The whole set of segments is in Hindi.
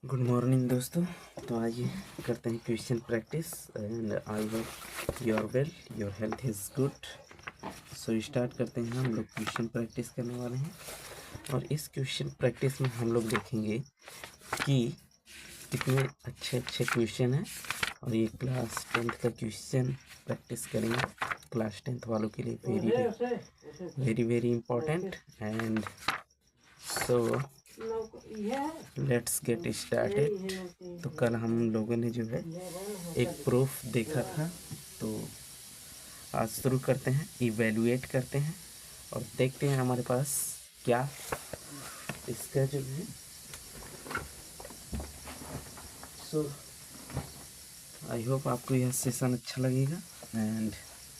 गुड मॉर्निंग दोस्तों। तो आइए करते हैं question practice and I hope you are well, your health is good. So start करते हैं। हम लोग क्वेश्चन प्रैक्टिस करने वाले हैं और इस क्वेश्चन प्रैक्टिस में हम लोग देखेंगे कि कितने अच्छे अच्छे क्वेश्चन हैं और ये क्लास 10th का क्वेश्चन प्रैक्टिस करेंगे। क्लास 10th वालों के लिए very very important and so let's get started. तो कल हम लोगों ने जो है एक प्रूफ देखा था, तो आज शुरू करते हैं, इवेलुएट करते हैं और देखते हैं हमारे पास क्या इसका जो है। सो आई होप आपको यह सेशन अच्छा लगेगा एंड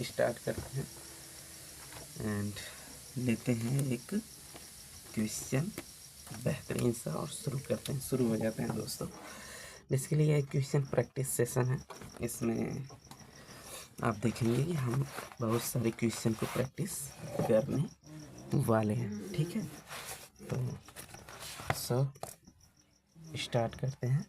स्टार्ट करते हैं एंड लेते हैं एक क्वेश्चन बेहतरीन सा और शुरू करते हैं, शुरू हो जाते हैं दोस्तों। बेसिकली यह क्वेश्चन प्रैक्टिस सेशन है। इसमें आप देखेंगे कि हम बहुत सारे क्वेश्चन को प्रैक्टिस करने वाले हैं, ठीक है। तो सब स्टार्ट करते हैं।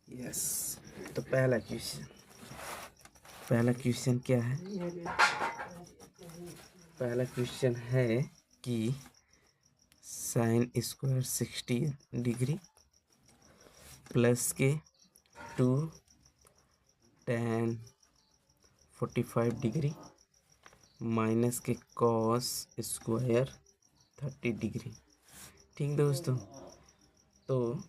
यस, तो पहला क्वेश्चन क्या है? पहला क्वेश्चन है कि साइन स्क्वायर 60 डिग्री प्लस के 2 tan 45 degree minus K cos square 30 degree. ठीक दोस्तों, तो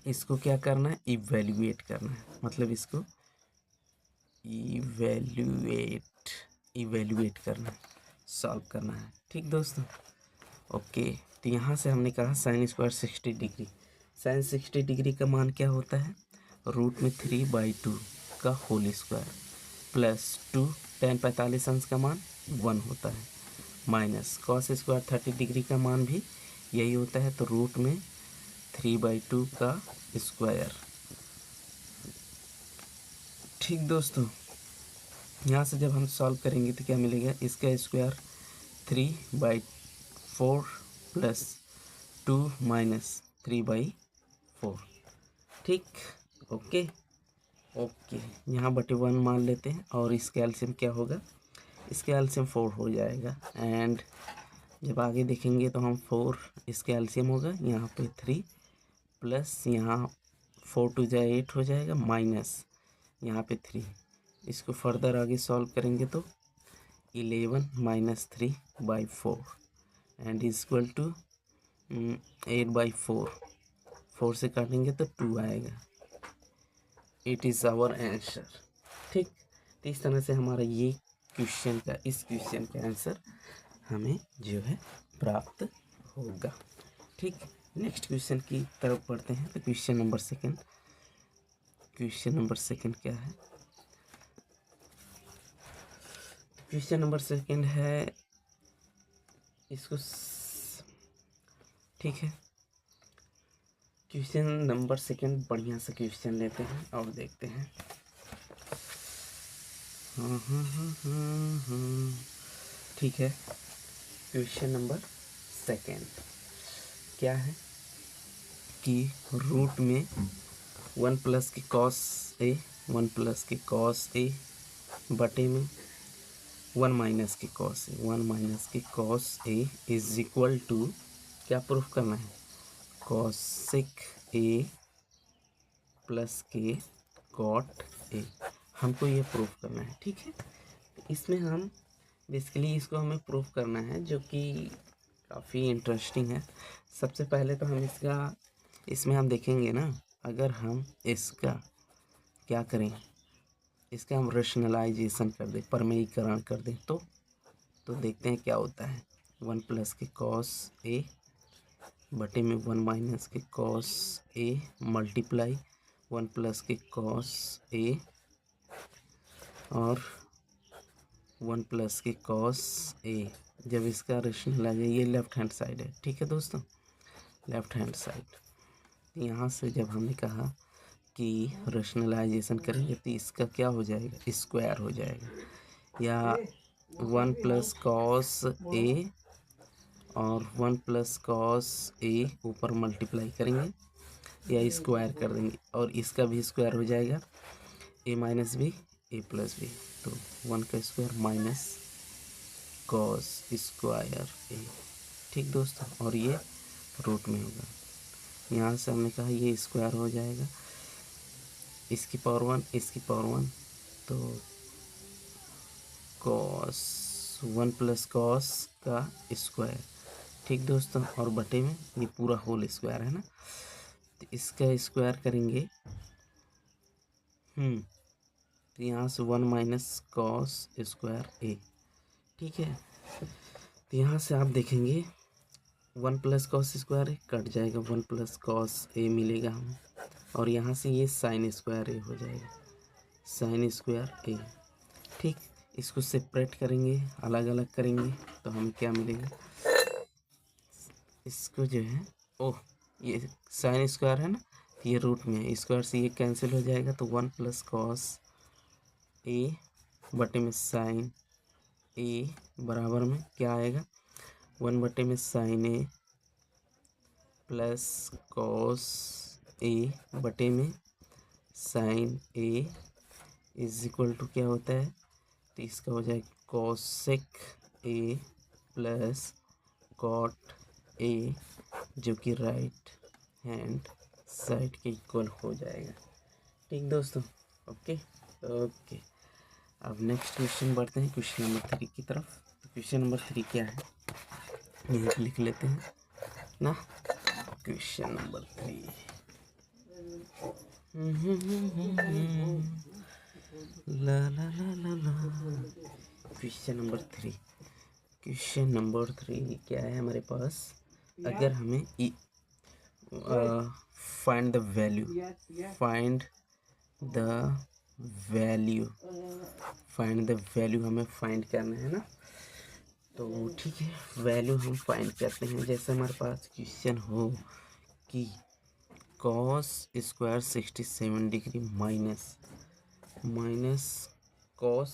इसको क्या करना है? इवेल्युएट करना है। मतलब इसको इवेल्युएट करना है, सॉल्व करना है। ठीक दोस्तों, ओके। तो यहाँ से हमने कहा sine square 60 degree. Sine 60 degree का मान क्या होता है? रूट में 3/2 का होल स्क्वायर प्लस 2 tan 45 अंश का मान 1 होता है माइनस कॉस स्क्वायर 30 डिग्री का मान भी यही होता है, तो रूट में 3/2 का स्क्वायर। ठीक दोस्तों, यहाँ से जब हम सॉल्व करेंगे तो क्या मिलेगा? इसका स्क्वायर 3/4 प्लस 2 माइनस 3/4। ठीक, ओके ओके। यहाँ बटे 1 मान लेते हैं और इसका एलसीएम क्या होगा? इसका एलसीएम 4 हो जाएगा एंड जब आगे देखेंगे तो हम 4 इसका एलसीएम होगा, यहाँ पे 3 प्लस यहाँ 4 2 जा 8 हो जाएगा माइनस यहाँ पे 3। इसको फर्दर आगे सॉल्व करेंगे तो 11 माइनस 3/4 एंड इक्वल टू 8/4। 4 से काटेंगे तो 2 आएगा। It is our answer. ठीक, तो इस तरह से हमारा ये इस क्वेश्चन का आंसर हमें जो है प्राप्त होगा। ठीक, नेक्स्ट क्वेश्चन की तरफ बढ़ते हैं। तो क्वेश्चन नंबर सेकंड क्या है? क्वेश्चन नंबर सेकंड है इसको ठीक है, क्वेश्चन नंबर सेकंड बढ़िया से क्वेश्चन लेते हैं और देखते हैं। ठीक है, क्वेश्चन नंबर सेकंड क्या है कि रूट में 1 plus K cos A 1 plus K cos A बटे में 1 minus K cos A 1 minus K cos A is equal to क्या प्रूफ करना है? Cosec A plus K cot A. हमको ये प्रूफ करना है, ठीक है। इसमें हम बेसिकली इसको हमें प्रूफ करना है, जो कि काफ़ी इंटरेस्टिंग है। सबसे पहले तो हम इसमें हम देखेंगे ना, अगर हम इसका क्या करें, इसका हम रेशनलाइजेशन कर दें, प्रमेयीकरण कर दें तो देखते हैं क्या होता है। 1 प्लस के कॉस ए बटे में 1 minus K cos A multiply 1 plus K cos ए और 1 प्लस के कॉस ए। जब इसका रेशनलाइज, ये लेफ्ट हैंड साइड है, ठीक है दोस्तों, लेफ्ट हैंड साइड। यहाँ से जब हमने कहा कि रेशनलाइजेशन करेंगे तो इसका क्या हो जाएगा? स्क्वायर हो जाएगा, या वन प्लस कॉस ए और वन प्लस कॉस ए ऊपर मल्टीप्लाई करेंगे या स्क्वायर कर देंगे और इसका भी स्क्वायर हो जाएगा, ए माइनस बी ए प्लस बी, तो वन का स्क्वायर माइनस कॉस स्क्वायर ए। ठीक दोस्तों, और ये रूट में होगा। यहाँ से हमने कहा ये स्क्वायर हो जाएगा, इसकी पावर वन इसकी पावर वन, तो कॉस वन प्लस कॉस का स्क्वायर। ठीक दोस्तों, और बटे में ये पूरा होल स्क्वायर है ना, तो इसका स्क्वायर करेंगे। तो यहाँ से वन माइनस कॉस स्क्वायर ए। ठीक है, तो यहाँ से आप देखेंगे वन प्लस कॉस स्क्वायर ए कट जाएगा, वन प्लस कॉस ए मिलेगा हमें, और यहाँ से ये साइन स्क्वायर ए हो जाएगा, साइन स्क्वायर ए। ठीक, इसको सेपरेट करेंगे, अलग अलग करेंगे, तो हमें क्या मिलेगा, इसको जो है ओह ये साइन स्क्वायर है ना, ये रूट में है, स्क्वायर से ये कैंसिल हो जाएगा, तो वन प्लस कॉस ए बटे में साइन ए बराबर में क्या आएगा, वन बटे में sine A plus cos A बटे में sine A is equal to क्या होता है, तो इसका हो जाएगा cosec A plus cot A, जो कि राइट हैंड साइड के इक्वल हो जाएगा। ठीक दोस्तों, ओके ओके। अब नेक्स्ट क्वेश्चन बढ़ते हैं, क्वेश्चन नंबर 3 की तरफ। तो क्वेश्चन नंबर 3 क्या है, यहीं लिख लेते हैं ना, क्वेश्चन नंबर 3। ला ला ला ला ला। क्वेश्चन नंबर 3, क्वेश्चन नंबर 3 क्या है हमारे पास, अगर हमें find the value, find the value, find the value हमें फाइंड करना है ना, तो ठीक है, वैल्यू हम फाइंड करते हैं। जैसे हमारे पास क्वेश्चन हो कि cos square 67 degree minus cos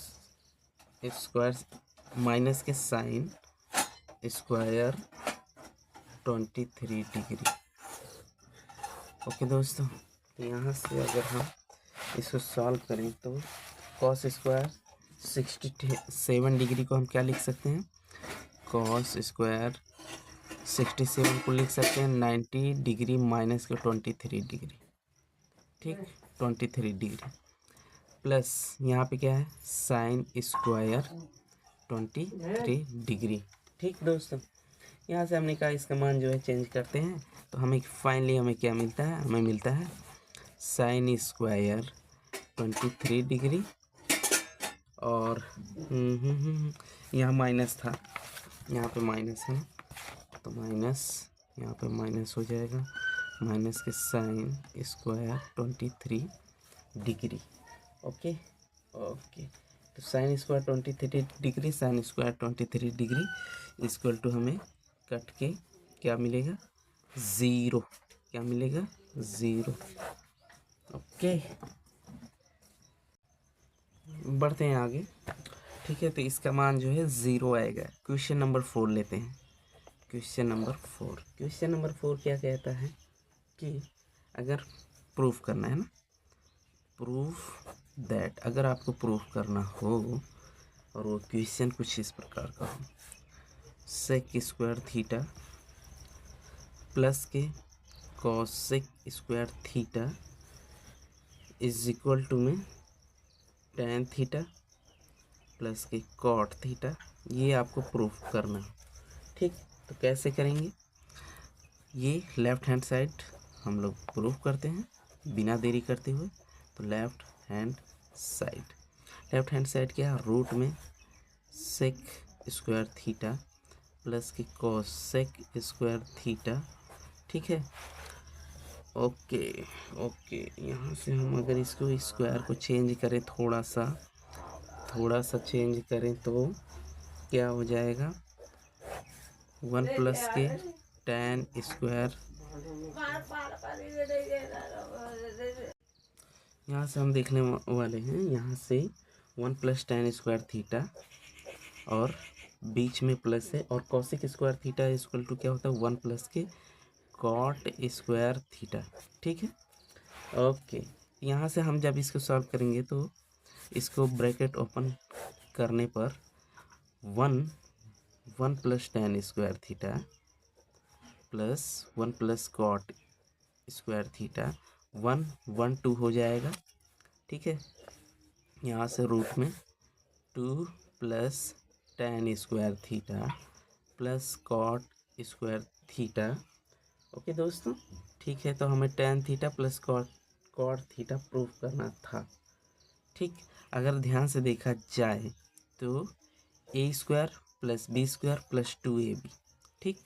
square minus के साइन स्क्वायर 23 डिग्री। ओके दोस्तों, तो यहाँ से अगर हम इसको सॉल्व करें तो कॉस स्क्वायर 67 डिग्री को हम क्या लिख सकते हैं, कॉस स्क्वायर 67 को लिख सकते हैं 90 डिग्री माइनस के 23 डिग्री। ठीक, 23 डिग्री प्लस यहाँ पे क्या है, साइन स्क्वायर 23 डिग्री। ठीक दोस्तों, यहाँ से हमने कहा इसका मान जो है चेंज करते हैं, तो हमें फाइनली हमें क्या मिलता है, हमें मिलता है साइन स्क्वायर 23 डिग्री, और यहाँ माइनस था, यहाँ पे माइनस है, तो माइनस यहाँ पे माइनस हो जाएगा, माइनस के sine square 23 degree. Okay okay, तो sine square 23 degree, sine square 23 degree equal to हमें कट के क्या मिलेगा, ज़ीरो। क्या मिलेगा, ज़ीरो। ओके, बढ़ते हैं आगे। ठीक है, तो इसका मान जो है ज़ीरो आएगा। क्वेश्चन नंबर 4 लेते हैं। क्वेश्चन नंबर 4, क्वेश्चन नंबर 4 क्या कहता है कि अगर प्रूफ करना है ना, प्रूफ दैट, अगर आपको प्रूफ करना हो और वो क्वेश्चन कुछ इस प्रकार का हो, sec square theta plus K cosec square theta is equal to में tan theta plus K cot theta, ये आपको प्रूफ करना है। ठीक, तो कैसे करेंगे, ये लेफ्ट हैंड साइड हम लोग प्रूफ करते हैं बिना देरी करते हुए। तो लेफ्ट हैंड साइड क्या है, रूट में सेक स्क्वायर थीटा प्लस की कोसेक स्क्वायर थीटा। ठीक है, ओके ओके। यहाँ से हम अगर इसको स्क्वायर को चेंज करें, थोड़ा सा चेंज करें, तो क्या हो जाएगा, one plus K tan square, यहाँ से हम देखने वाले हैं, यहाँ से one plus tan square theta और बीच में प्लस है, और cosec square theta equal to क्या होता है 1 plus K cot square theta. ठीक है, ओके। यहाँ से हम जब इसको सॉल्व करेंगे तो इसको ब्रैकेट ओपन करने पर 1 plus tan square theta plus 1 plus cot square theta 1 2 हो जाएगा। ठीक है, यहाँ से रूट में 2 plus tan square theta plus cot square theta. Okay दोस्तों, ठीक है, तो हमें tan theta plus cot theta prove करना था। ठीक, अगर ध्यान से देखा जाए तो a square plus b square plus 2ab। ठीक,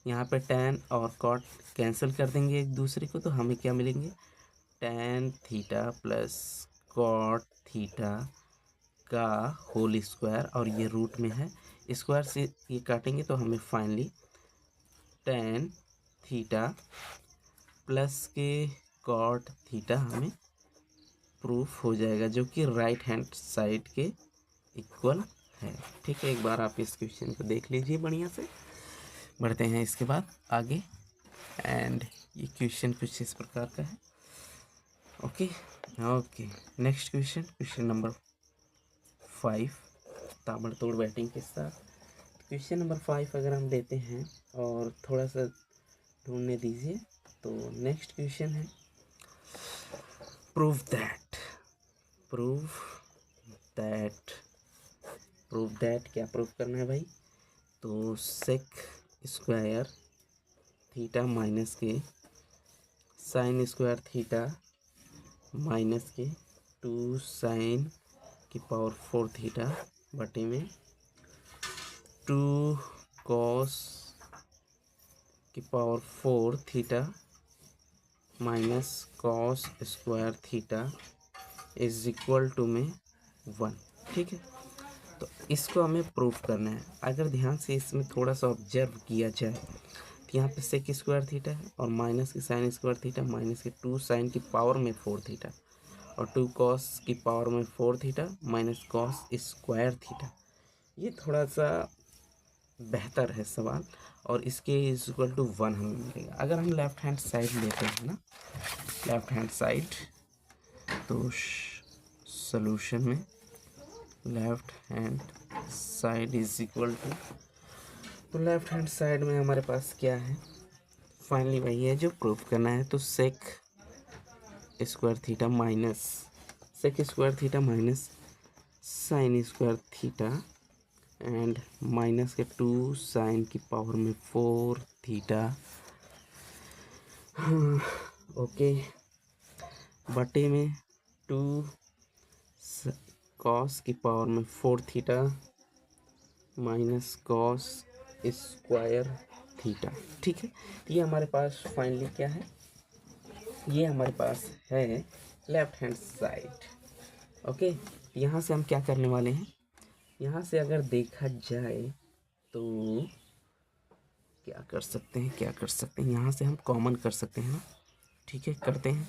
यहाँ पे टेन और कॉट कैंसिल कर देंगे एक दूसरे को, तो हमें क्या मिलेंगे tan theta plus cot theta का होल स्क्वायर, और ये रूट में है, स्क्वायर से ये काटेंगे तो हमें finally ten theta plus K cot theta हमें प्रूफ हो जाएगा, जो कि राइट हैंड साइड के इक्वल है। ठीक है, एक बार आप इस क्वेश्चन को देख लीजिए बढ़िया से। बढ़ते हैं इसके बाद आगे, एंड ये क्वेश्चन कुछ इस प्रकार का है। Okay okay, next question, question number 5, ताबड़तोड़ बैटिंग के साथ। क्वेश्चन नंबर 5 अगर हम लेते हैं और थोड़ा सा ढूंढने दीजिए, तो नेक्स्ट क्वेश्चन है prove that. Prove that, prove that क्या प्रूव करना है भाई, तो सेक स्क्वायर थीटा माइनस के sine square theta minus K 2 sign की पावर 4 थीटा बटे में 2 कॉस की power 4 theta minus cos square theta is equal to में 1। ठीक है, तो इसको हमें प्रूफ करना है। अगर ध्यान से इसमें थोड़ा सा ऑब्जर्व किया जाए तो यहाँ पे सेक स्क्वायर थीटा है और माइनस की sign square theta minus K 2 sign की पावर में 4 थीटा और 2 कॉस की पावर में 4 theta minus cos square theta. ये थोड़ा सा बेहतर है सवाल, और इसके इज इक्वल टू 1 हमें मिलेगा। अगर हम लेफ्ट हैंड साइड लेते हैं ना, लेफ्ट हैंड साइड, तो सॉल्यूशन में left hand side is equal to, तो लेफ्ट हैंड साइड में हमारे पास क्या है, फाइनली वही है जो प्रूफ करना है। तो sec square theta minus sec square theta minus sine square theta and minus K 2 sign की पावर में 4 थीटा, ओके, बटे में 2 कॉस की पावर में 4 theta minus cos square theta. ठीक है, ये हमारे पास फाइनली क्या है, ये हमारे पास है लेफ्ट हैंड साइड। ओके, यहाँ से हम क्या करने वाले हैं, यहाँ से अगर देखा जाए तो क्या कर सकते हैं, क्या कर सकते हैं, यहाँ से हम कॉमन कर सकते हैं ना। ठीक है, करते हैं।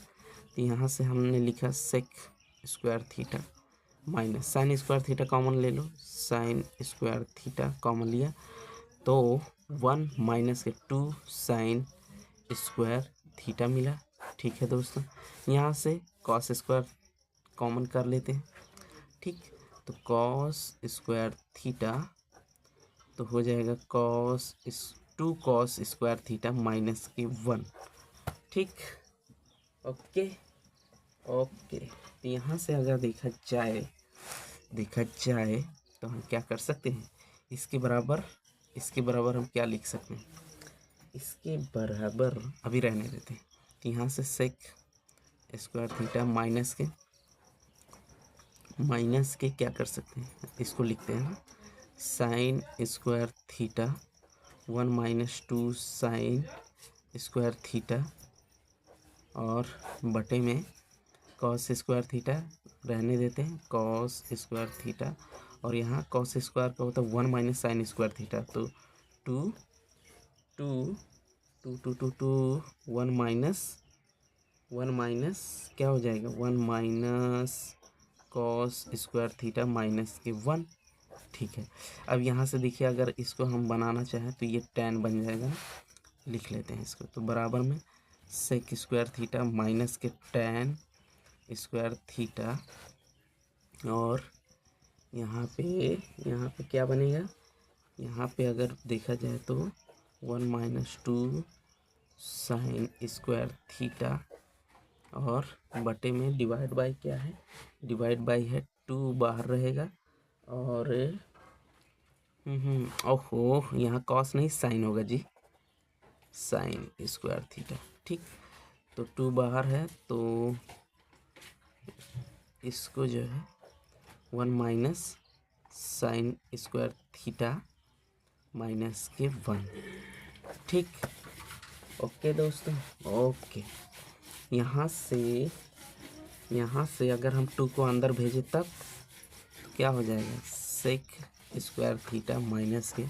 तो यहाँ से हमने लिखा sec square theta minus sine square theta common ले लो, साइन स्क्वायर थीटा कॉमन लिया तो 1 minus K 2 sign square theta मिला। ठीक है दोस्तों, यहाँ से कॉस स्क्वायर कॉमन कर लेते हैं। ठीक, तो कॉस स्क्वायर थीटा तो हो जाएगा cos 2 cos square theta minus के 1। ठीक, ओके ओके, तो यहाँ से अगर देखा जाए तो हम क्या कर सकते हैं, इसके बराबर हम क्या लिख सकते हैं, इसके बराबर अभी रहने देते हैं। तो यहाँ से सेक स्क्वायर थीटा माइनस के क्या कर सकते हैं, इसको लिखते हैं ना, sign square theta 1 minus 2 sign square theta और बटे में कॉस स्क्वायर थीटा रहने देते हैं, कॉस स्क्वायर थीटा, और यहाँ कॉस स्क्वायर का होता है 1 माइनस साइन स्क्वायर थीटा, तो 2 2 2 2 2 2 1 माइनस क्या हो जाएगा 1 minus cos square theta minus के 1। ठीक है। अब यहाँ से देखिए, अगर इसको हम बनाना चाहें तो ये tan बन जाएगा ना, लिख लेते हैं इसको। तो बराबर में सेक स्क्वायर थीटा माइनस के tan स्क्वायर थीटा, और यहाँ पे क्या बनेगा, यहाँ पे अगर देखा जाए तो 1 - 2 साइन स्क्वायर थीटा, और बटे में डिवाइड बाय क्या है, डिवाइड बाय है 2 बाहर रहेगा, और ओहो यहाँ कॉस नहीं साइन होगा जी, साइन स्क्वायर थीटा। ठीक, तो 2 बाहर है, तो इसको जो है 1 - साइन स्क्वायर थीटा माइनस के 1। ठीक, ओके दोस्तों, ओके। यहाँ से अगर हम 2 को अंदर भेजें तब तो क्या हो जाएगा, सेक स्क्वायर थीटा माइनस के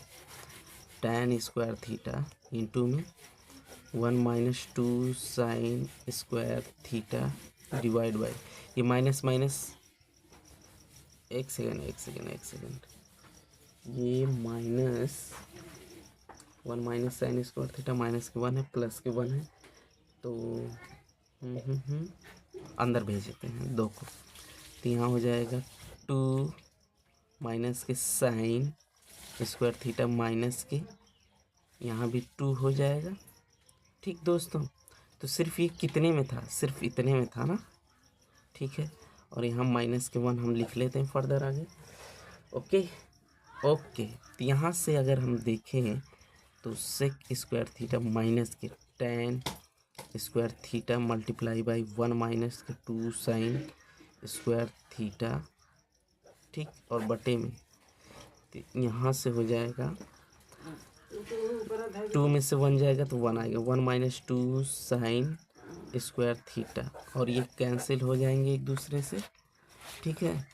tan स्क्वायर थीटा इंटू में 1 - 2 sign square theta divide by, ये माइनस माइनस, एक सेकेंड, ये -1 - साइन स्क्वायर थीटा माइनस के 1 है, प्लस के 1 है, तो अंदर भेज देते हैं 2 को, तो यहाँ हो जाएगा 2 माइनस के साइन स्क्वायर थीटा माइनस के, यहाँ भी 2 हो जाएगा। ठीक दोस्तों, तो सिर्फ ये कितने में था, सिर्फ इतने में था ना, ठीक है। और यहाँ माइनस के 1 हम लिख लेते हैं फर्दर आगे। ओके, तो यहाँ से अगर हम देखें तो सेक स्क्वायर थीटा माइनस के tan square theta multiply by 1 - 2 sign square theta, ठीक, और बटे में तो यहाँ से हो जाएगा 2 में से 1 जाएगा तो 1 आएगा, 1 - 2 साइन स्क्वायर थीटा, और ये कैंसिल हो जाएंगे एक दूसरे से। ठीक है,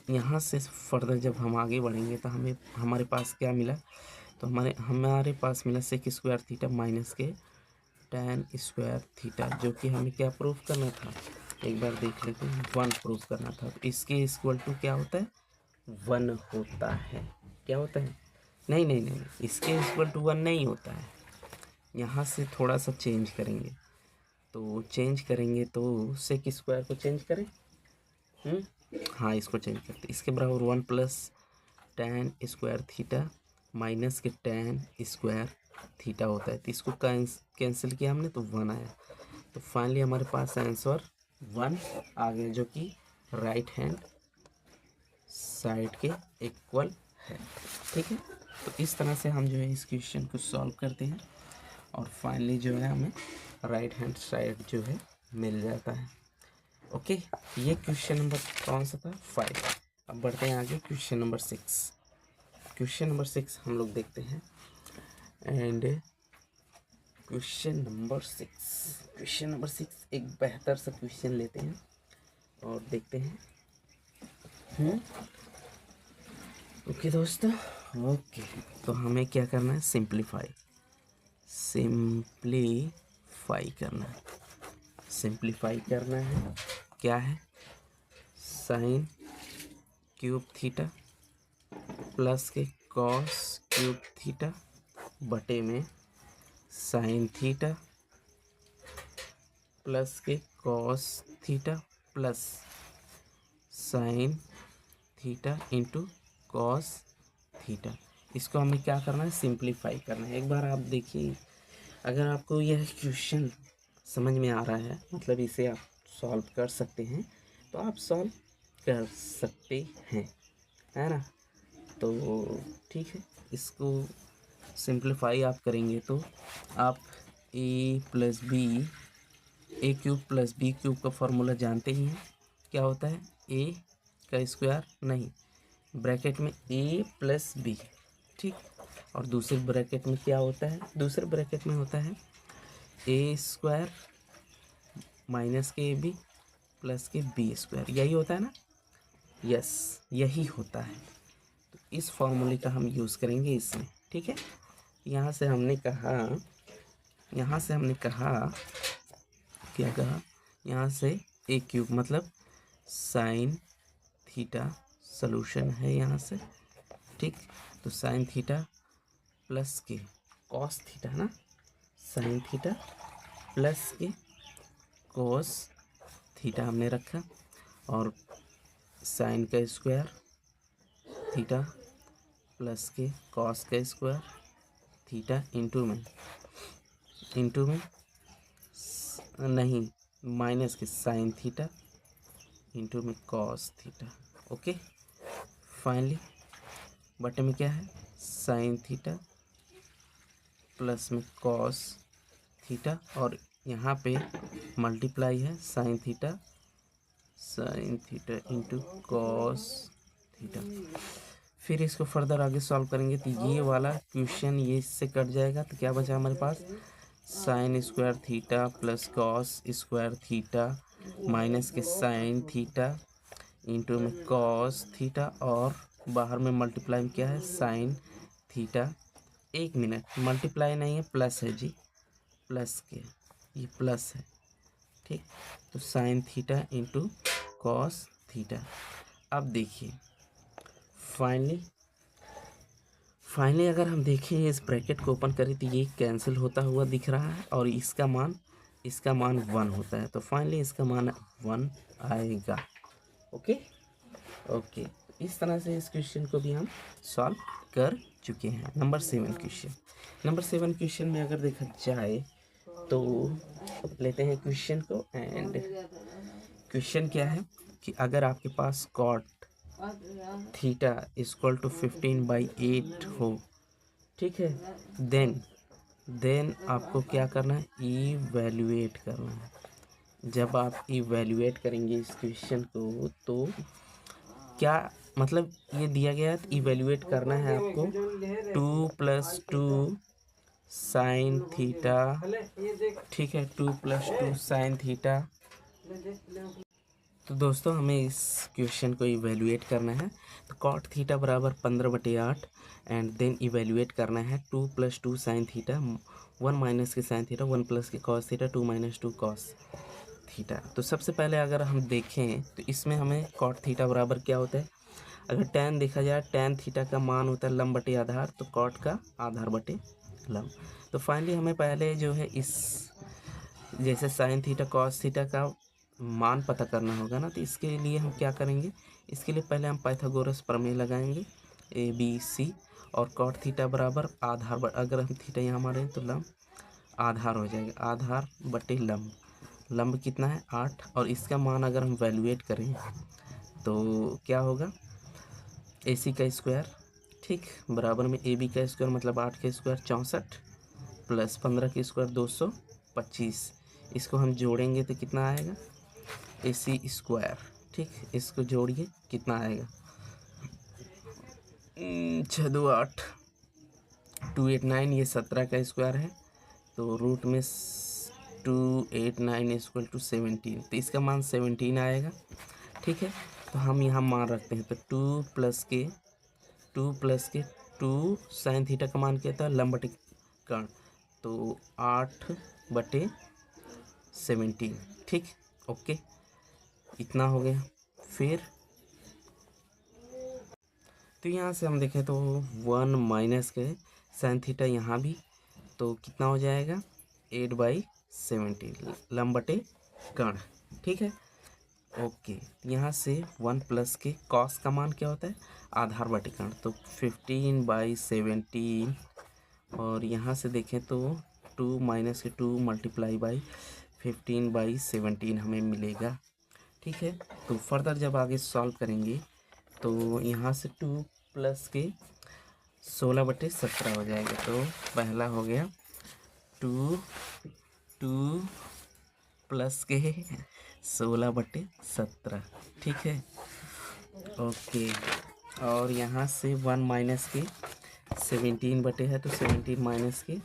यहाँ से फर्दर जब हम आगे बढ़ेंगे तो हमारे पास क्या मिला, तो हमारे पास मिला सेक स्क्वायर थीटा माइनस के tan स्क्वायर थीटा, जो कि हमें क्या प्रूफ करना था, एक बार देख लेते हैं, 1 प्रूफ करना था। तो इसके इक्वल टू क्या होता है, 1 होता है। क्या होता है, नहीं, इसके इक्वल टू 1 नहीं होता है। यहाँ से थोड़ा सा चेंज करेंगे, तो सेक स्क्वायर को चेंज करें, हाँ इसको चेंज करते, इसके बराबर 1 plus tan square theta minus के tan स्क्वायर थीटा होता है। तो इसको कैंसिल किया हमने तो 1 आया, तो फाइनली हमारे पास आंसर 1 आ गया, जो कि राइट हैंड साइड के इक्वल है। ठीक है, तो इस तरह से हम जो है इस क्वेश्चन को सॉल्व करते हैं, और फाइनली जो है हमें राइट हैंड साइड जो है मिल जाता है। ओके, ये क्वेश्चन नंबर कौन सा था, 5। अब बढ़ते हैं आगे, क्वेश्चन नंबर 6। क्वेश्चन नंबर 6 हम लोग देखते हैं, एंड क्वेश्चन नंबर 6 एक बेहतर सा क्वेश्चन लेते हैं और देखते हैं। ओके दोस्तों, ओके, तो हमें क्या करना है, सिंप्लीफाई करना है। क्या है, sign cube theta plus K cos cube theta बटे में sine theta plus K cos theta plus sign theta into cos theta. इसको हमें क्या करना है, सिंप्लीफाई करना है। एक बार आप देखिए, अगर आपको यह क्वेश्चन समझ में आ रहा है, मतलब इसे आप सॉल्व कर सकते हैं, तो आप सॉल्व कर सकते हैं, है ना। तो ठीक है, इसको सिंप्लीफाई आप करेंगे तो आप ए क्यूब प्लस बी क्यूब का फॉर्मूला जानते ही हैं। क्या होता है, ए का स्क्वायर नहीं, ब्रैकेट में ए प्लस बी, ठीक, और दूसरे ब्रैकेट में क्या होता है, दूसरे ब्रैकेट में होता है ए स्क्वायर माइनस के ए बी प्लस के बी स्क्वायर, यही होता है ना, यस यही होता है। तो इस फॉर्मूले का हम यूज़ करेंगे इसमें। ठीक है, यहाँ से हमने कहा क्या कहा, यहाँ से ए क्यूब मतलब साइन थीटा सोल्यूशन है यहाँ से, ठीक। तो sine theta plus K cos theta है ना, साइन थीटा प्लस के कोस थीटा हमने रखा, और साइन का square theta plus K cos का स्क्वायर थीटा इंटू में नहीं माइनस के साइन थीटा इंटू में कॉस थीटा। ओके, फाइनली बटे में क्या है, साइन थीटा प्लस में कॉस थीटा, और यहाँ पे मल्टीप्लाई है sine theta into cos theta. फिर इसको फर्दर आगे सॉल्व करेंगे तो ये वाला क्वेश्चन ये इससे कट जाएगा, तो क्या बचा हमारे पास, sine square theta plus cos square theta minus के साइन थीटा इंटू में कॉस थीटा, और बाहर में मल्टीप्लाई में क्या है, साइन थीटा। एक मिनट, मल्टीप्लाई नहीं है, प्लस है जी, प्लस के ये प्लस है, ठीक। तो sign theta into cos theta. अब देखिए फाइनली अगर हम देखें इस ब्रैकेट को ओपन करें तो ये कैंसिल होता हुआ दिख रहा है, और इसका मान 1 होता है, तो फाइनली इसका मान 1 आएगा। ओके, इस तरह से इस क्वेश्चन को भी हम सॉल्व कर चुके हैं। नंबर 7 क्वेश्चन में अगर देखा जाए तो लेते हैं क्वेश्चन को, एंड क्वेश्चन क्या है कि अगर आपके पास कॉट थीटा इक्वल टू 15/8 हो, ठीक है, देन आपको क्या करना है, इवैल्यूएट करना है। जब आप इवैल्यूएट करेंगे इस क्वेश्चन को तो क्या मतलब, ये दिया गया है, इवैल्यूएट करना है आपको 2 + 2 साइन थीटा, ठीक है, 2 + 2 साइन थीटा। तो दोस्तों हमें इस क्वेश्चन को इवैल्यूएट करना है, तो कॉट थीटा बराबर 15/8, एंड देन इवैल्यूएट करना है 2 + 2 साइन थीटा, 1 माइनस के sine theta, 1 plus K cos theta, 2 - 2 cos theta. तो सबसे पहले अगर हम देखें तो इसमें हमें कॉट थीटा बराबर क्या होता है, अगर टैन देखा जाए, टैन थीटा का मान होता है लंब बटे आधार, तो कॉट का आधार बटे लंब। तो फाइनली हमें पहले जो है इस जैसे साइन थीटा कॉस थीटा का मान पता करना होगा ना, तो इसके लिए हम क्या करेंगे, इसके लिए पहले हम पाइथागोरस प्रमेय लगाएंगे, ABC, और कॉट थीटा बराबर आधार अगर हम थीटा यहाँ मारें तो लंब आधार हो जाएगा, आधार बटे लंब। लंब कितना है 8, और इसका मान अगर हम वैल्यूएट करें तो क्या होगा, AC का स्क्वायर, ठीक, बराबर में AB का स्क्वायर मतलब 8 का स्क्वायर 64 प्लस 15 का स्क्वायर 225। इसको हम जोड़ेंगे तो कितना आएगा, AC स्क्वायर, ठीक, इसको जोड़िए कितना आएगा, 6 2 8 289, ये 17 का स्क्वायर है, तो रूट में 289 = 17, तो इसका मान 17 आएगा, ठीक है। तो हम यहाँ मान रखते हैं, तो 2 + 2 साइन थीटा का मान क्या था, लंब बटे कर्ण, तो 8/17, ठीक, ओके, इतना हो गया। फिर तो यहाँ से हम देखें तो 1 माइनस के साइन थीटा यहाँ भी, तो कितना हो जाएगा 8/17 लंब बटे कर्ण, ठीक है, ओके। यहाँ से 1 प्लस के कॉस का मान क्या होता है, आधार बटे कर्ण, तो 15/17, और यहाँ से देखें तो 2 माइनस के 2 मल्टीप्लाई बाई 15/17 हमें मिलेगा, ठीक है। तो फर्दर जब आगे सॉल्व करेंगे तो यहाँ से 2 प्लस के 16/17 हो जाएगा, तो पहला हो गया 2 प्लस के 16/17, ठीक है, ओके। और यहाँ से 1 माइनस के 17 बटे है, तो 17 माइनस के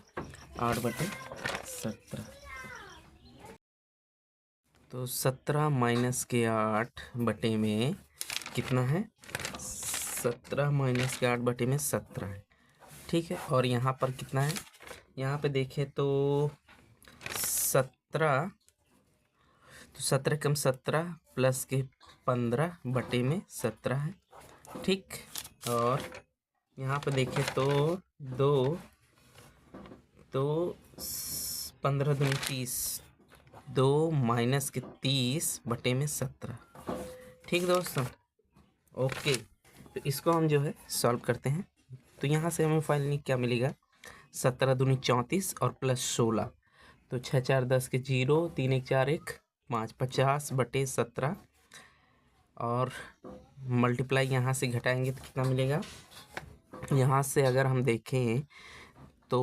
8/17, तो 17 माइनस के 8 बटे में कितना है, 17 माइनस के 8 बटे में 17 है, ठीक है। और यहाँ पर कितना है, यहाँ पे देखें तो 17, तो 17 कम 17 प्लस के 15 बटे में 17 है, ठीक। और यहाँ पे देखें तो दो तो 15 दूनी 30, 2 माइनस के 30 बटे में 17। ठीक दोस्तों, ओके। तो इसको हम जो है सॉल्व करते हैं। तो यहाँ से हमें फाइनली क्या मिलेगा, 17 दूनी 34 और प्लस 16, तो 6 4 10 के 0, 3 1 4 1 5, 50 बटे 17 और मल्टीप्लाई यहाँ से घटाएंगे तो कितना मिलेगा। यहाँ से अगर हम देखें तो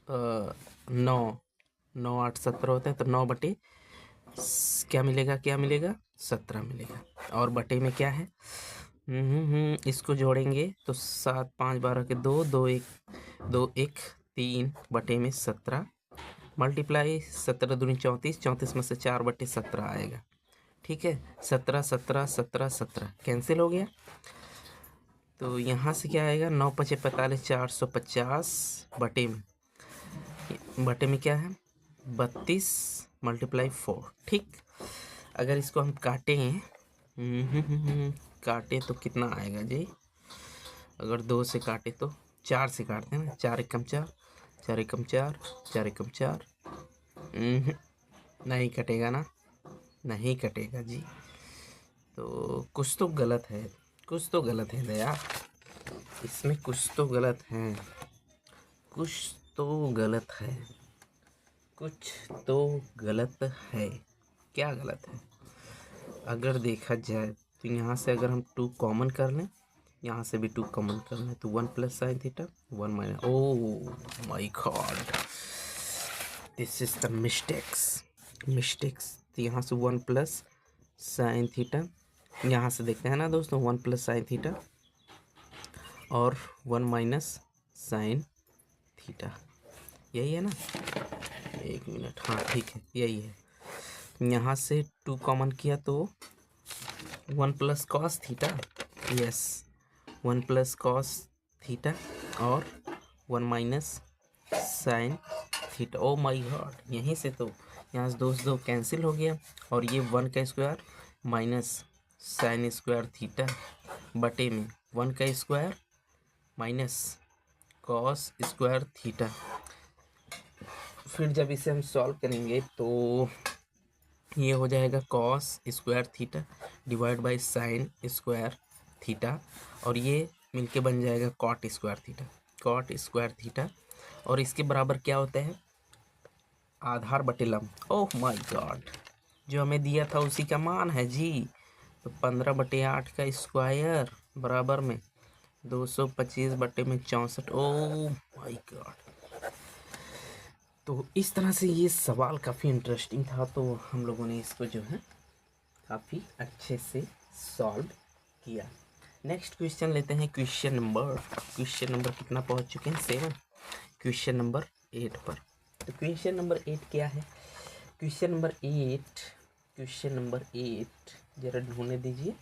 9 9 8 17 होता है, तो 9 बटे क्या मिलेगा 17 मिलेगा। और बटे में क्या है, इसको जोड़ेंगे तो 7 5 12 के 2 2 1 3 बटे में 17 मल्टीप्लाई 17 दूनी 34, 34 में से 4 बटे 17 आएगा। ठीक है, 17 17 17 17 कैंसिल हो गया। तो यहाँ से क्या आएगा, 9 5 45 450 बटे में क्या है 32 मल्टीप्लाई 4। ठीक, अगर इसको हम काटें काटे तो कितना आएगा जी, अगर 2 से काटे तो 4 से काटते हैं ना, 4 एकम 4, 4 एकम 4, 4 एकम 4, नहीं कटेगा ना, नहीं कटेगा जी। तो कुछ तो गलत है, कुछ तो गलत है दया, इसमें कुछ तो गलत है, कुछ तो गलत है, कुछ तो गलत है। क्या गलत है, अगर देखा जाए तो यहाँ से अगर हम 2 कॉमन कर लें, यहाँ से भी 2 कॉमन कर लें, तो 1 plus sine theta 1 minus, oh my God, this is the mistakes. तो यहाँ से 1 प्लस साइन थीटा, यहाँ से देखते हैं ना दोस्तों, 1 प्लस साइन थीटा और 1 माइनस साइन थीटा, यही है ना, 1 मिनट, हाँ ठीक है यही है। यहाँ से 2 कॉमन किया तो 1 plus cos theta, yes 1 plus cos theta और 1 minus sine theta, oh my God, यहीं से तो यहाँ से 2 से 2 कैंसिल हो गया और ये 1 का square minus sine square theta बटे में 1 का square minus cos square theta. फिर जब इसे हम सॉल्व करेंगे तो ये हो जाएगा cos square theta divide by sine square theta और ये मिलके बन जाएगा कॉट स्क्वायर थीटा और इसके बराबर क्या होता है, आधार बटे लंब। ओह माय गॉड, जो हमें दिया था उसी का मान है जी। तो 15 बटे 8 का स्क्वायर बराबर में 225 बटे में 64। ओह माय गॉड, तो इस तरह से ये सवाल काफ़ी इंटरेस्टिंग था, तो हम लोगों ने इसको जो है काफ़ी अच्छे से सॉल्व किया। नेक्स्ट क्वेश्चन लेते हैं, क्वेश्चन नंबर कितना पहुंच चुके हैं, 7, क्वेश्चन नंबर 8 पर। तो क्वेश्चन नंबर 8 क्या है, क्वेश्चन नंबर 8 जरा ढूंढने दीजिए।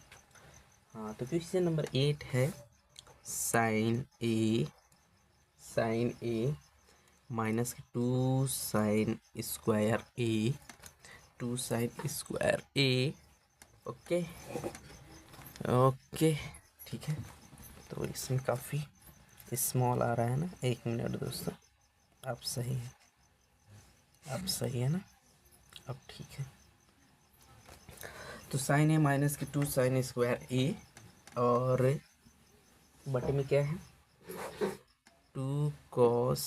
हाँ, तो क्वेश्चन नंबर 8 है साइन ए माइनस 2 साइन स्क्वायर ए, ओके ठीक है। तो इसमें काफ़ी स्मॉल आ रहा है ना, 1 मिनट दोस्तों, अब सही है ना, अब ठीक है। तो साइन ए माइनस की 2 साइन स्क्वायर ए और बटे में क्या है 2 कॉस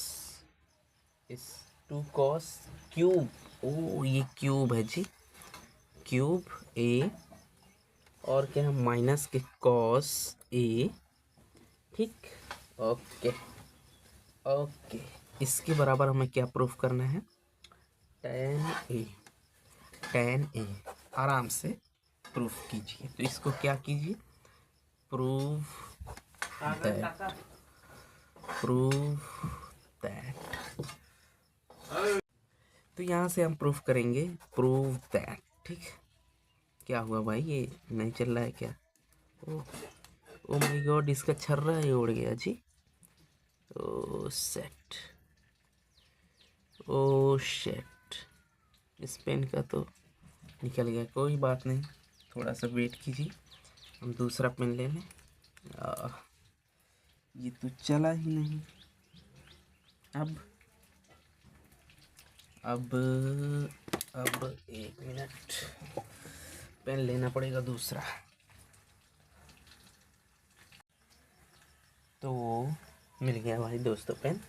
क्यूब, ओ ये क्यूब है जी, क्यूब ए और क्या है माइनस के कॉस ए। ठीक, ओके, इसके बराबर हमें क्या प्रूफ करना है, टेन ए आराम से प्रूफ कीजिए। तो इसको क्या कीजिए, प्रूफ दैट। तो यहाँ से हम प्रूफ करेंगे प्रूफ दैट। ठीक, क्या हुआ भाई, ये नहीं चल रहा है क्या, ओ माय गॉड, इसका छर्रा ही उड़ गया जी, ओ शेट, इस पेन का तो निकल गया, कोई बात नहीं, थोड़ा सा वेट कीजिए, हम दूसरा पेन ले लें। ये तो चला ही नहीं। अब एक मिनट, पेन लेना पड़ेगा दूसरा। तो मिल गया भाई दोस्तों पेन,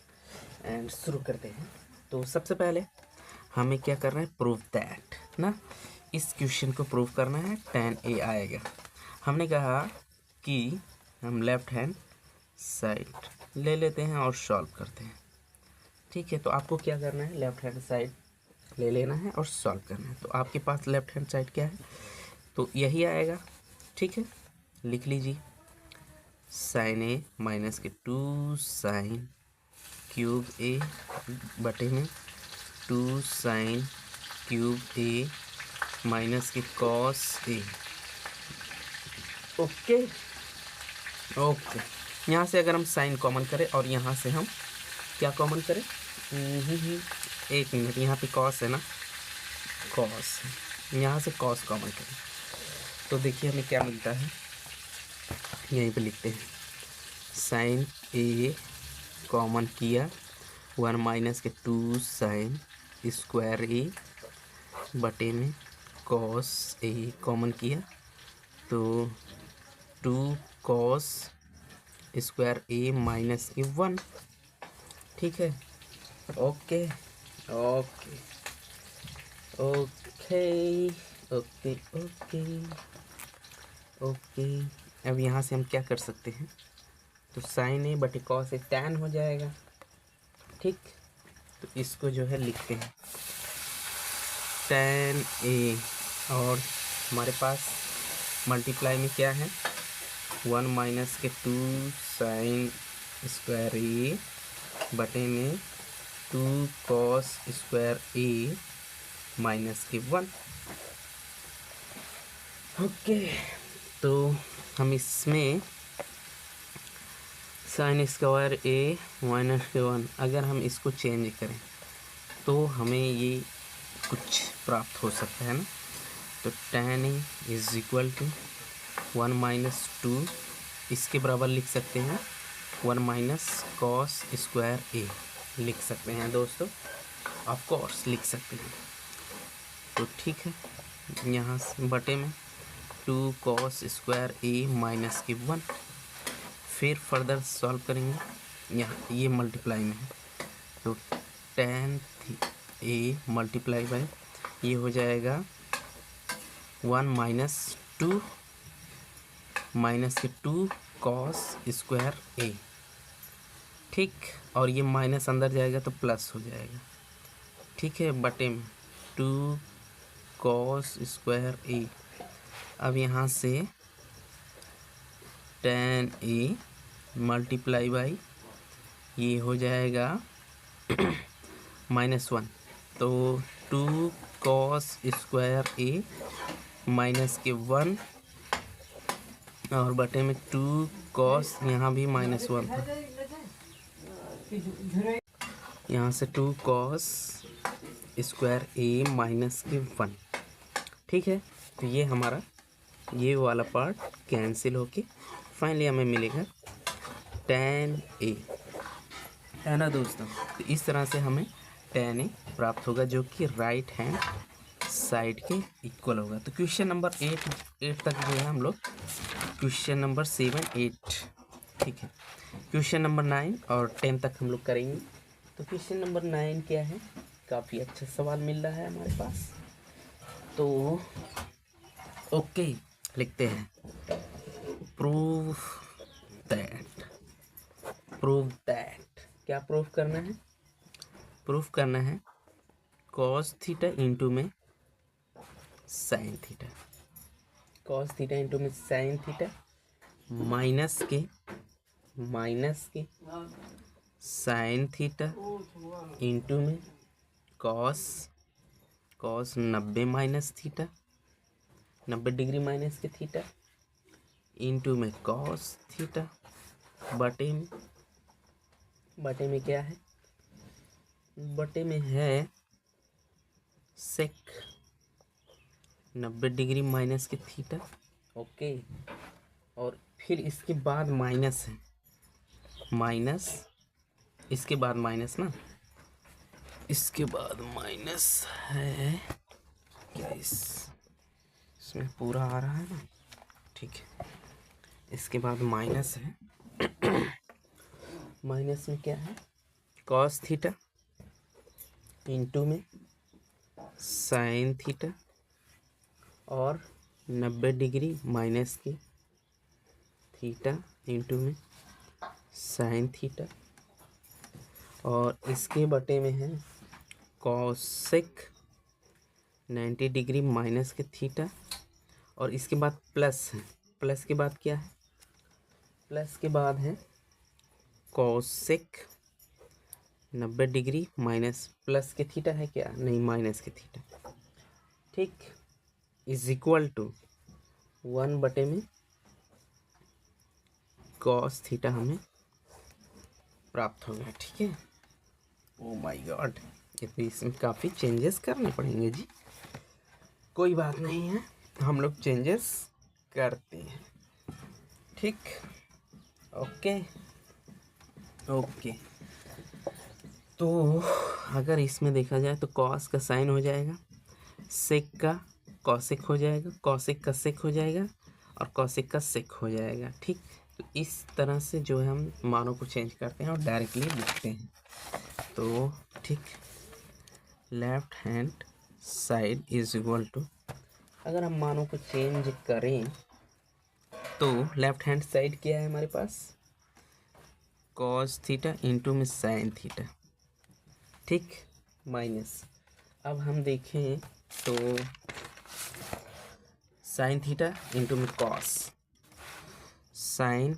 एंड शुरू करते हैं। तो सबसे पहले हमें क्या करना है, प्रूव दैट ना, इस क्वेश्चन को प्रूव करना है। tan a आएगा। हमने कहा कि हम लेफ्ट हैंड साइड ले लेते हैं और सॉल्व करते हैं। ठीक है, तो आपको क्या करना है, लेफ्ट हैंड साइड ले लेना है और सॉल्व करना है। तो आपके पास लेफ्ट हैंड साइड क्या है, तो यही आएगा। ठीक है, लिख लीजिए, साइन ए माइनस के 2 साइन क्यूब ए बटे में 2 साइन क्यूब ए माइनस के कॉस ए। ओके ओके, यहाँ से अगर हम साइन कॉमन करें और यहाँ से हम क्या कॉमन करें, एक मिनट, यहाँ पे कॉस है ना, कॉस, यहाँ से कॉस कॉमन करें तो देखिए हमें क्या मिलता है। यहीं पे लिखते हैं, साइन ए कॉमन किया, 1 माइनस के 2 साइन स्क्वायर ए बटे में कॉस ए कॉमन किया तो 2 कॉस स्क्वायर ए माइनस के 1। ठीक है, okay okay okay okay okay okay. अब यहाँ से हम क्या कर सकते हैं, तो साइन ए बटे कॉस ए टैन हो जाएगा। ठीक, तो इसको जो है लिखते हैं टैन ए, और हमारे पास मल्टीप्लाई में क्या है, 1 माइनस के 2 साइन स्क्वायर ए बटे में 2 कॉस स्क्वायर ए माइनस के 1। ओके, तो हम इसमें साइन स्क्वायर ए माइनस के 1 अगर हम इसको चेंज करें तो हमें ये कुछ प्राप्त हो सकता है ना। तो tan A is equal to 1 minus 2, इसके बराबर लिख सकते हैं 1 माइनस कॉस स्क्वायर ए लिख सकते हैं दोस्तों, ऑफ कोर्स लिख सकते हैं। तो ठीक है, यहाँ से बटे में 2 कॉस स्क्वायर ए माइनस के 1, फिर फर्दर सॉल्व करेंगे, यहाँ ये मल्टीप्लाई में है तो tan ए मल्टीप्लाई बाई ये हो जाएगा 1 minus 2 minus K 2 cos square ए। ठीक, और ये माइनस अंदर जाएगा तो प्लस हो जाएगा। ठीक है, बटे में 2 कॉस स्क्वायर ए। अब यहाँ से tan ए मल्टीप्लाई बाई ये हो जाएगा -1, तो 2 कॉस स्क्वायर ए माइनस के 1 और बटे में 2 कॉस, यहाँ भी -1 था, यहाँ से 2 कॉस स्क्वायर ए माइनस के 1। ठीक है, तो ये हमारा ये वाला पार्ट कैंसिल होके फाइनली हमें मिलेगा tan ए, है ना दोस्तों। तो इस तरह से हमें tan ए प्राप्त होगा जो कि राइट हैंड साइड के इक्वल होगा। तो क्वेश्चन नंबर 8 तक जो है हम लोग क्वेश्चन नंबर 7, 8, ठीक है, क्वेश्चन नंबर 9 और 10 तक हम लोग करेंगे। तो क्वेश्चन नंबर 9 क्या है, काफ़ी अच्छा सवाल मिल रहा है हमारे पास। तो ओके, लिखते हैं प्रूव दैट क्या प्रूफ करना है, प्रूफ करना है कॉस थीटा इंटू में sine theta, cos theta into में साइन थीटा माइनस के साइन थीटा इंटू में cos 90 minus theta, 90 degree minus के थीटा इंटू में कॉस थीटा बटे में क्या है, बटे में है सेक 90 डिग्री माइनस के थीटा। ओके, और फिर इसके बाद माइनस है, माइनस, इसके बाद माइनस ना, इसके बाद माइनस है क्या, इसमें पूरा आ रहा है ना, ठीक है। इसके बाद माइनस है, माइनस में क्या है, कॉस थीटा इंटू में साइन थीटा और 90 डिग्री माइनस की थीटा इंटू में साइन थीटा, और इसके बटे में है कॉसेक 90 डिग्री माइनस के थीटा, और इसके बाद प्लस है, प्लस के बाद क्या है, प्लस के बाद है कॉसेक 90 डिग्री माइनस प्लस के थीटा है क्या, नहीं माइनस के थीटा, ठीक, इज इक्वल टू 1 में कॉस थीटा हमें प्राप्त हो गया, ठीक है। ओ माय गॉड, ये तो इसमें काफ़ी चेंजेस करने पड़ेंगे जी, कोई बात नहीं है, हम लोग चेंजेस करते हैं, ठीक। ओके ओके, तो अगर इसमें देखा जाए तो कॉस का साइन हो जाएगा, सेक का कॉसेक हो जाएगा, कॉसेक का सेक हो जाएगा और कॉसेक का सेक हो जाएगा, ठीक। तो इस तरह से जो है हम मानों को चेंज करते हैं और डायरेक्टली लिखते हैं, तो ठीक, left hand side is equal to, अगर हम मानों को चेंज करें तो लेफ्ट हैंड साइड क्या है हमारे पास, कॉस थीटा इंटू में साइन थीटा, ठीक, माइनस, अब हम देखें तो साइन थीटा इंटू में कॉस, साइन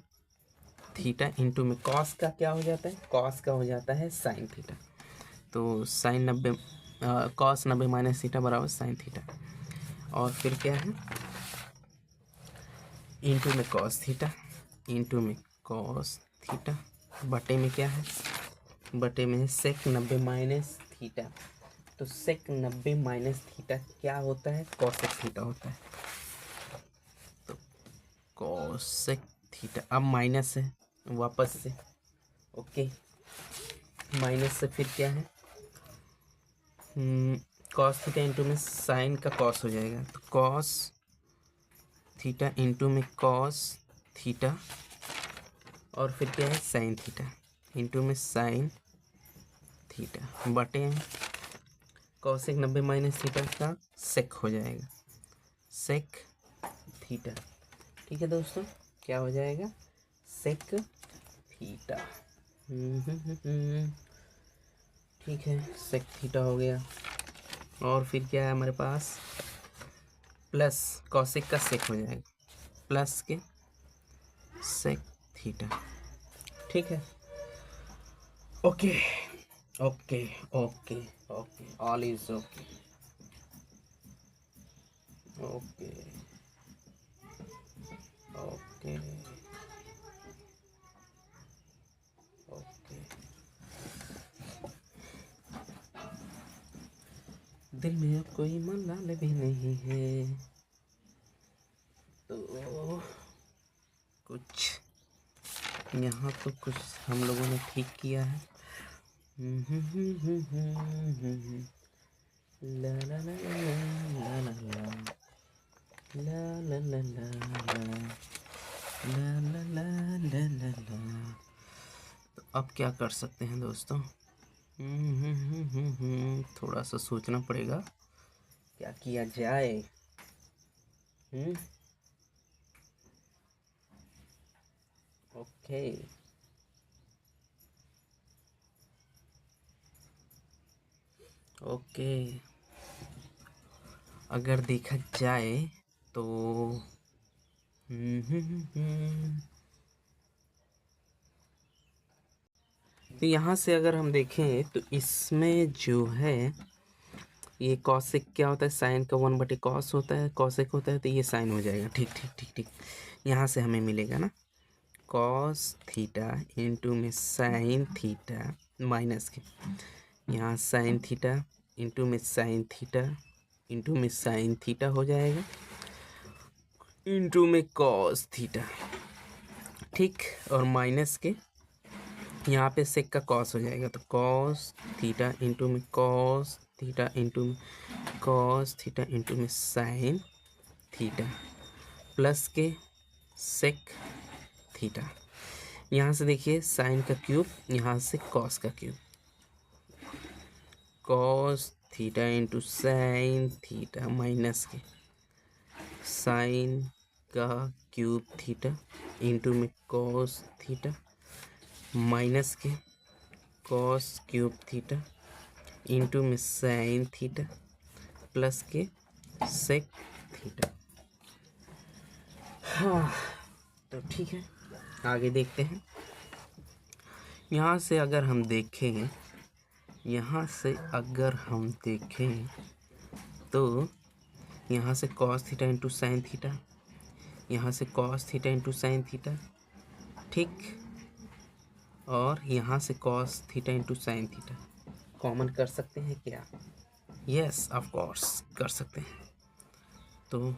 थीटा इंटू में कॉस का क्या हो जाता है, कॉस का हो जाता है साइन थीटा, तो साइन 90 कॉस 90 माइनस थीटा बराबर साइन थीटा, और फिर क्या है इंटू में कॉस थीटा इंटू में कॉस थीटा, बटे में क्या है, बटे में है सेक 90 माइनस थीटा, तो सेक 90 माइनस थीटा क्या होता है, कॉसेक थीटा होता है, तो कॉसेक थीटा, अब माइनस है वापस से, ओके, माइनस से फिर क्या है, कॉस थीटा इंटू में साइन का कॉस हो जाएगा, तो कॉस थीटा इंटू में कॉस थीटा, और फिर क्या है साइन थीटा इंटू में साइन थीटा, बटे में कॉसेक 90 माइनस थीटा का सेक हो जाएगा, सेक थीटा, ठीक है दोस्तों, क्या हो जाएगा, सेक थीटा, ठीक है, सेक थीटा हो गया, और फिर क्या है हमारे पास, प्लस कॉसेक का सेक हो जाएगा, प्लस के सेक थीटा, ठीक है, okay okay okay okay, all is okay, okay okay okay, दिल में अब कोई मलाल भी नहीं है, तो कुछ यहाँ तो कुछ हम लोगों ने ठीक किया है, ला ला ला ला ला ला ला ला ला ला ला ला ला ला ला, तो अब क्या कर सकते हैं दोस्तों, थोड़ा सा सोचना पड़ेगा क्या किया जाए, ओके, ओके, अगर देखा जाए तो तो यहाँ से अगर हम देखें तो इसमें जो है ये कॉसेक क्या होता है, साइन का 1/cos होता है, कॉसेक होता है, तो ये साइन हो जाएगा, ठीक ठीक ठीक ठीक, यहाँ से हमें मिलेगा ना कॉस थीटा इंटू में साइन थीटा माइनस के, यहाँ साइन थीटा इंटू में साइन थीटा इंटू में साइन थीटा हो जाएगा इंटू में कॉस थीटा, ठीक, और माइनस के यहाँ पे सेक का कॉस हो जाएगा, तो कॉस थीटा इंटू में कॉस थीटा इंटू में कॉस थीटा इंटू में साइन थीटा प्लस के सेक थीटा। यहाँ से देखिए साइन का क्यूब, यहाँ से कॉस का cube, cos theta into sine theta minus के साइन का क्यूब थीटा इंटू में cos theta minus K cos cube theta into में साइन थीटा प्लस के सेक थीटा। हाँ, तो ठीक है, आगे देखते हैं। यहाँ से अगर हम देखें, तो यहाँ से cos theta into sine theta, यहाँ से cos theta into sine theta, ठीक, और यहाँ से cos theta into sine theta common कर सकते हैं क्या? यस, ऑफ कोर्स कर सकते हैं। तो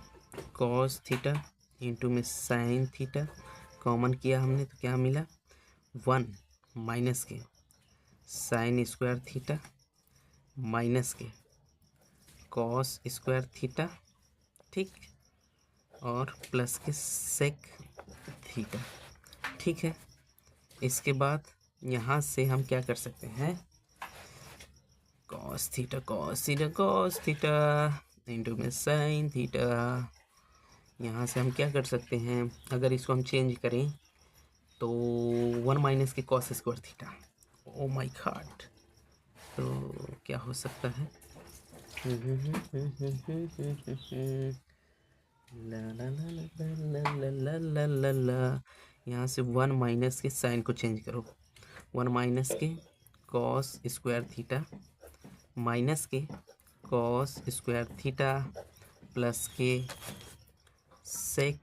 कॉस थीटा इंटू में साइन थीटा कॉमन किया हमने, तो क्या मिला? 1 माइनस के sine square theta minus K cos square theta, ठीक, और प्लस के सेक थीटा, ठीक है। इसके बाद यहाँ से हम क्या कर सकते हैं? कॉस थीटा इंटू में साइन थीटा। यहाँ से हम क्या कर सकते हैं? अगर इसको हम चेंज करें तो 1 minus K cos square theta. Oh my God, तो क्या हो सकता है? ला ला ला ला ला ला ला ला ला। यहाँ से 1 माइनस के साइन को चेंज करो, 1 minus K cos square theta minus K cos square theta plus के सेक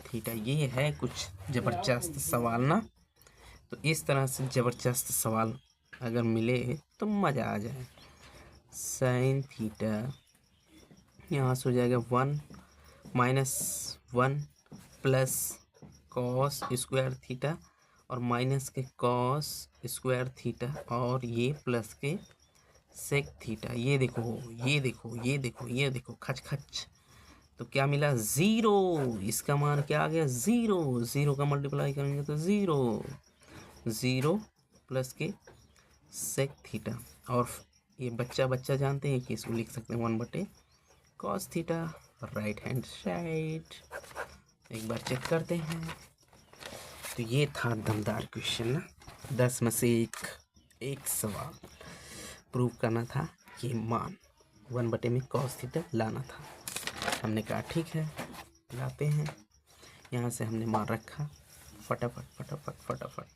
थीटा। ये है कुछ ज़बरदस्त सवाल ना। तो इस तरह से ज़बरदस्त सवाल अगर मिले तो मज़ा आ जाए। साइन थीटा यहाँ से हो जाएगा 1 minus 1 plus cos square theta और minus K cos square theta और ये प्लस के सेक थीटा। ये देखो खच खच। तो क्या मिला? 0। इसका मान क्या आ गया? 0। 0 का मल्टीप्लाई करेंगे तो 0 प्लस के सेक थीटा। और ये बच्चा जानते हैं कि इसको लिख सकते हैं 1/cos theta right hand side. एक बार चेक करते हैं। तो ये था दमदार क्वेश्चन ना। 10 में से एक सवाल प्रूव करना था कि मान 1/cos में थीटा लाना था। हमने कहा ठीक है, लाते हैं। यहाँ से हमने मान रखा, फटाफट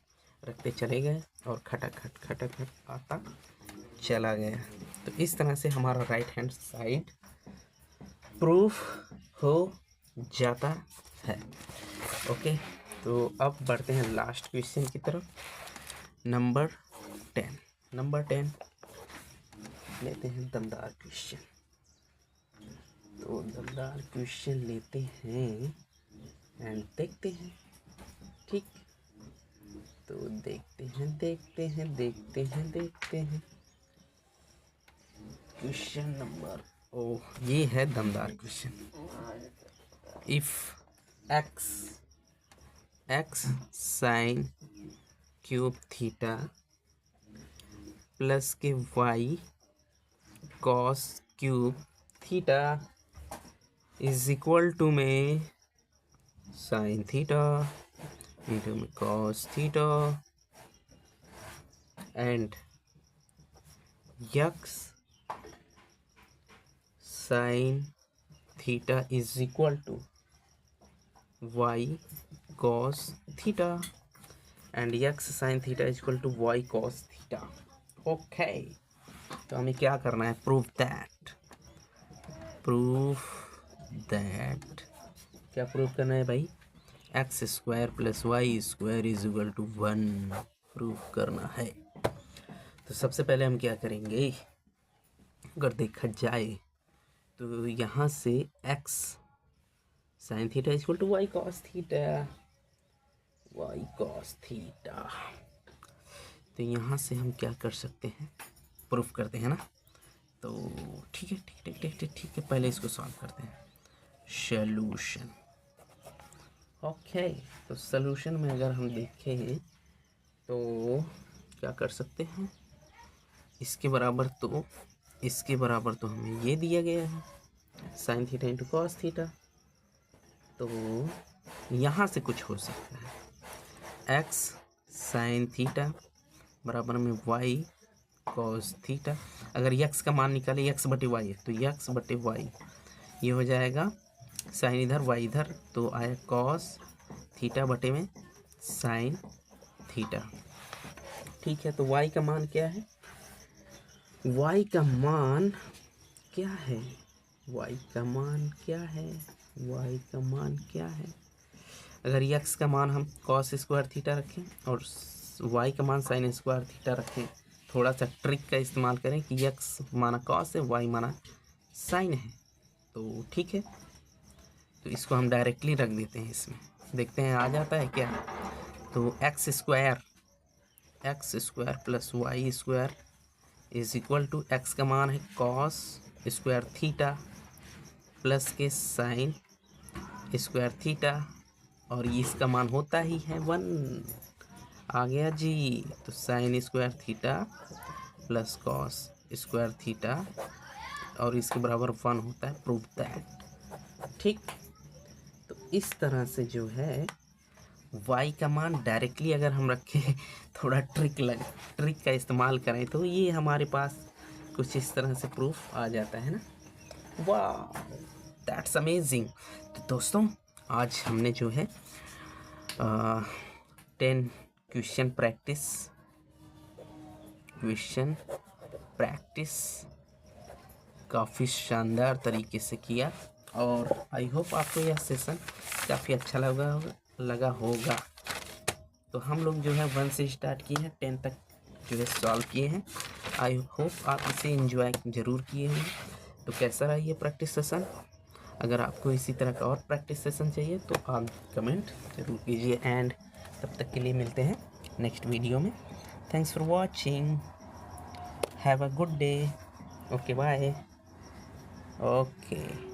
रखते चले गए और खटाखट आता चला गया। तो इस तरह से हमारा राइट हैंड साइड प्रूफ हो जाता है। ओके, तो अब बढ़ते हैं लास्ट क्वेश्चन की तरफ। नंबर 10 लेते हैं दमदार क्वेश्चन। तो दमदार क्वेश्चन लेते हैं एंड देखते हैं, ठीक। तो देखते हैं क्वेश्चन नंबर, ये है दमदार question. If x sine cube theta plus के y cos cube theta is equal to में साइन थीटा इंटू में cos theta and x sine theta is equal to Y cos theta and x sine theta is equal to Y cos theta. Okay, तो हमें क्या करना है? प्रूव दैट क्या प्रूव करना है भाई? X square plus Y square is equal to 1 prove करना है। तो सबसे पहले हम क्या करेंगे? अगर देखा जाए तो यहाँ से X sine theta is equal to Y cos theta तो यहाँ से हम क्या कर सकते हैं, प्रूफ करते हैं ना। तो ठीक है ठीक ठीक ठीक ठीक ठीक है, पहले इसको सॉल्व करते हैं। Solution, okay. तो सॉल्यूशन में अगर हम देखें तो क्या कर सकते हैं, इसके बराबर तो हमें ये दिया गया है sine theta into cos theta. तो यहाँ से कुछ हो सकता है, एक्स साइन थीटा बराबर में वाई कॉस थीटा। अगर यक्स का मान निकाले, यक्स बटे वाई है, तो यक्स बटे वाई ये हो जाएगा साइन इधर वाई इधर, तो आया कॉस थीटा बटे में साइन थीटा। ठीक है, तो वाई का मान क्या है, वाई का मान क्या है, वाई का मान क्या है, वाई का मान क्या है। अगर यक्स का मान हम कॉस स्क्वायर थीटा रखें और वाई का मान साइन स्क्वायर थीटा रखें, थोड़ा सा ट्रिक का इस्तेमाल करें कि यक्स माना कॉस है, वाई माना साइन है, तो ठीक है। तो इसको हम डायरेक्टली रख देते हैं इसमें, देखते हैं आ जाता है क्या। तो x square plus Y square is equal to, x का मान है कॉस स्क्वायर थीटा प्लस के साइन स्क्वायर थीटा, और इसका मान होता ही है 1। आ गया जी। तो sine square theta plus cos square theta और इसके बराबर 1 होता है, प्रूव दैट। ठीक, तो इस तरह से जो है y का मान डायरेक्टली अगर हम रखें, थोड़ा ट्रिक का इस्तेमाल करें, तो ये हमारे पास कुछ इस तरह से प्रूफ आ जाता है ना। वाह, दैट्स अमेजिंग। तो दोस्तों आज हमने जो है 10 क्वेश्चन प्रैक्टिस काफ़ी शानदार तरीके से किया, और आई होप आपको यह सेशन काफ़ी अच्छा लगा होगा। तो हम लोग जो है 1 से स्टार्ट किए हैं 10 तक जो है सॉल्व किए हैं। आई होप आप इसे एंजॉय ज़रूर किए होंगे। तो कैसा रहा ये प्रैक्टिस सेशन, अगर आपको इसी तरह का और प्रैक्टिस सेशन चाहिए तो आप कमेंट ज़रूर कीजिए। एंड तब तक के लिए मिलते हैं नेक्स्ट वीडियो में। Thanks for watching, have a good day, okay bye, okay.